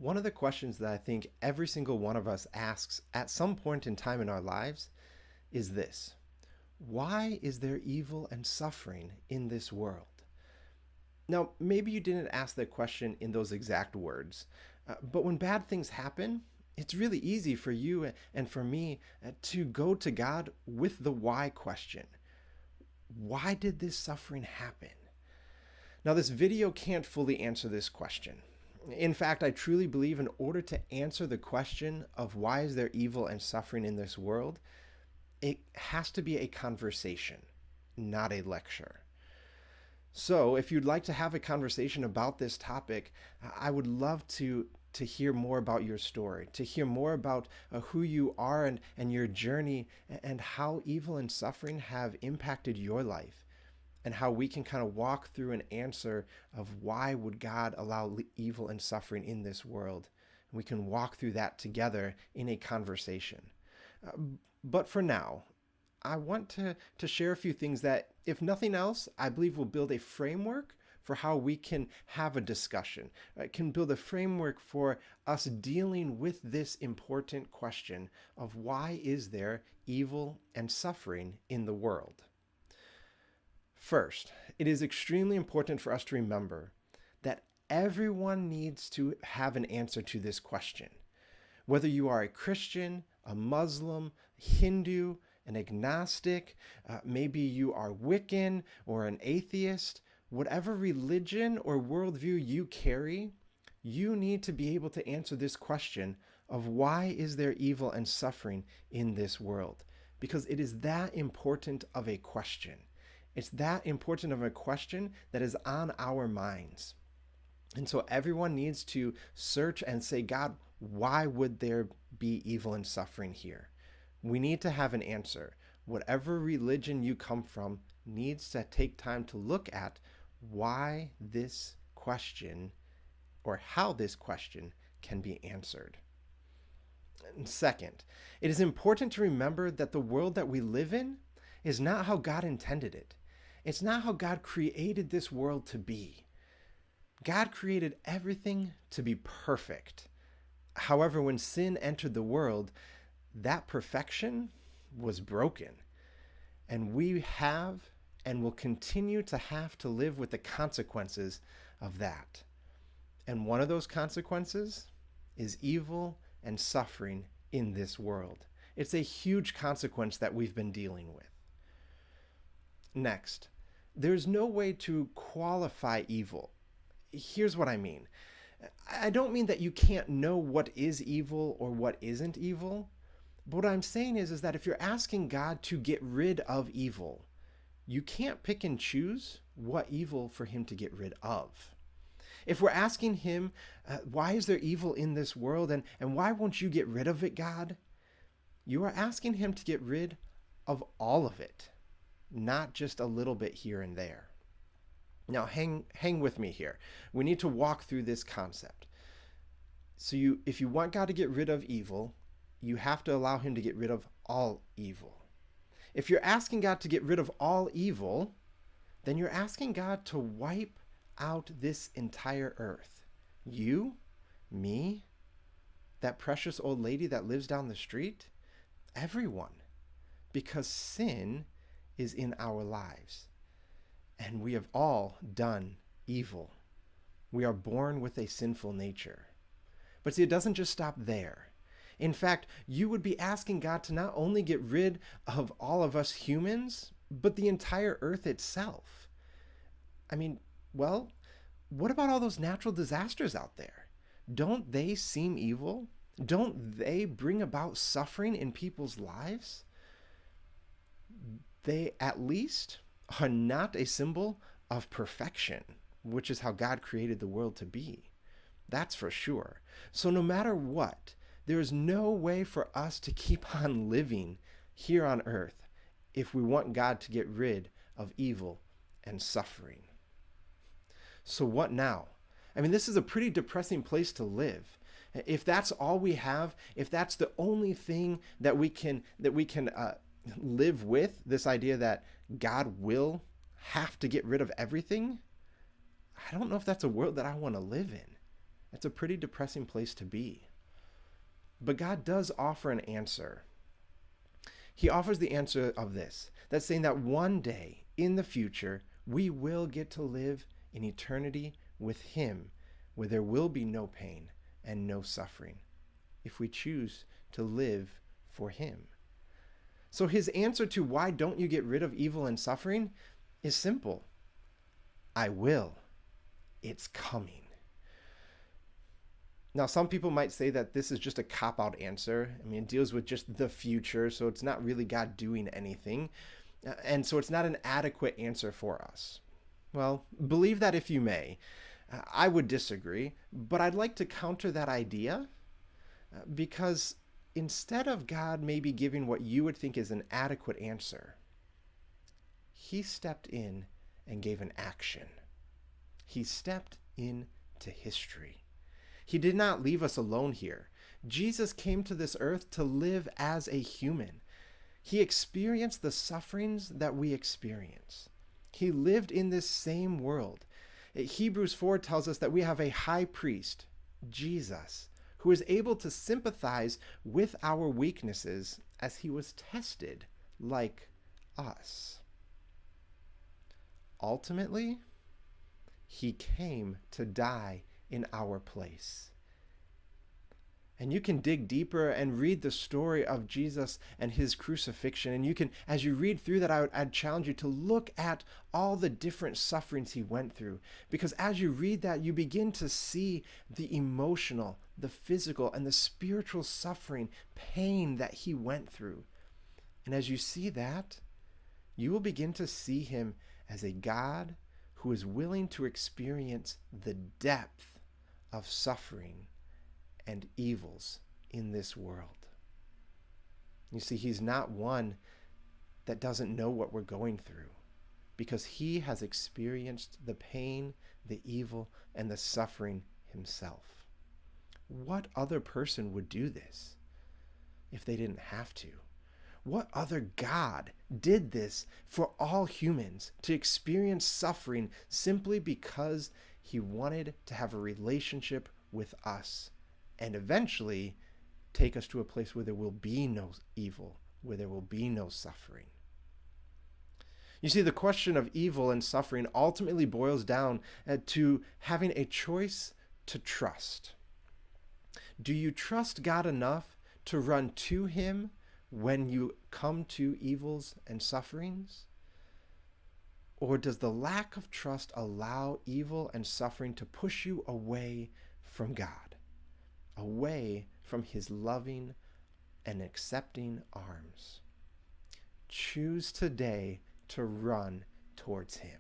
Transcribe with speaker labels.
Speaker 1: One of the questions that I think every single one of us asks at some point in time in our lives is this: why is there evil and suffering in this world? Now, maybe you didn't ask that question in those exact words, but when bad things happen, it's really easy for you and for me to go to God with the why question. Why did this suffering happen? Now, this video can't fully answer this question. In fact, I truly believe in order to answer the question of why is there evil and suffering in this world, it has to be a conversation, not a lecture. So, if you'd like to have a conversation about this topic, I would love to hear more about your story, to hear more about who you are and your journey, and how evil and suffering have impacted your life, and how we can kind of walk through an answer of why would God allow evil and suffering in this world. And we can walk through that together in a conversation. Uh, but for now, I want to share a few things that, if nothing else, I believe will build a framework for how we can have a discussion. It can build a framework for us dealing with this important question of why is there evil and suffering in the world. First, it is extremely important for us to remember that everyone needs to have an answer to this question. Whether you are a Christian, a Muslim, Hindu, an agnostic, maybe you are Wiccan or an atheist, whatever religion or worldview you carry, you need to be able to answer this question of why is there evil and suffering in this world? Because it is that important of a question. It's that important of a question that is on our minds. And so everyone needs to search and say, God, why would there be evil and suffering here? We need to have an answer. Whatever religion you come from needs to take time to look at why this question or how this question can be answered. And second, it is important to remember that the world that we live in is not how God intended it. It's not how God created this world to be. God created everything to be perfect. However, when sin entered the world, that perfection was broken. And we have and will continue to have to live with the consequences of that. And one of those consequences is evil and suffering in this world. It's a huge consequence that we've been dealing with. Next, there's no way to qualify evil. Here's what I mean. I don't mean that you can't know what is evil or what isn't evil. But what I'm saying is that if you're asking God to get rid of evil, you can't pick and choose what evil for him to get rid of. If we're asking him, why is there evil in this world and why won't you get rid of it, God? You are asking him to get rid of all of it, not just a little bit here and there. Now, hang with me here. We need to walk through this concept. So if you want God to get rid of evil, you have to allow him to get rid of all evil. If you're asking God to get rid of all evil, then you're asking God to wipe out this entire earth. You, me, that precious old lady that lives down the street, everyone. Because sin is in our lives. And we have all done evil. We are born with a sinful nature. But see, it doesn't just stop there. In fact, you would be asking God to not only get rid of all of us humans, but the entire earth itself. I mean, well, what about all those natural disasters out there? Don't they seem evil? Don't they bring about suffering in people's lives? They at least are not a symbol of perfection, which is how God created the world to be. That's for sure. So no matter what, there is no way for us to keep on living here on earth if we want God to get rid of evil and suffering. So what now? I mean, this is a pretty depressing place to live. If that's all we have, if that's the only thing that we can live with, this idea that God will have to get rid of everything, I don't know if that's a world that I want to live in. That's a pretty depressing place to be. But God does offer an answer. He offers the answer of this, that's saying that one day in the future, we will get to live in eternity with Him, where there will be no pain and no suffering, if we choose to live for Him. So His answer to why don't you get rid of evil and suffering is simple. I will. It's coming. Now, some people might say that this is just a cop-out answer. I mean, it deals with just the future, so it's not really God doing anything. And so it's not an adequate answer for us. Well, believe that if you may. I would disagree, but I'd like to counter that idea because instead of God maybe giving what you would think is an adequate answer, He stepped in and gave an action. He stepped into history. He did not leave us alone here. Jesus came to this earth to live as a human. He experienced the sufferings that we experience. He lived in this same world. Hebrews 4 tells us that we have a high priest, Jesus, who is able to sympathize with our weaknesses as he was tested like us. Ultimately, he came to die in our place. And you can dig deeper and read the story of Jesus and his crucifixion. And you can, as you read through that, I'd challenge you to look at all the different sufferings he went through. Because as you read that, you begin to see the emotional, the physical, and the spiritual suffering, pain that he went through. And as you see that, you will begin to see him as a God who is willing to experience the depth of suffering and evils in this world. You see, he's not one that doesn't know what we're going through, because he has experienced the pain, the evil, and the suffering himself. What other person would do this if they didn't have to? What other God did this for all humans, to experience suffering simply because he wanted to have a relationship with us and eventually take us to a place where there will be no evil, where there will be no suffering? You see, the question of evil and suffering ultimately boils down to having a choice to trust. Do you trust God enough to run to him when you come to evils and sufferings? Or does the lack of trust allow evil and suffering to push you away from God, away from his loving and accepting arms? Choose today to run towards him.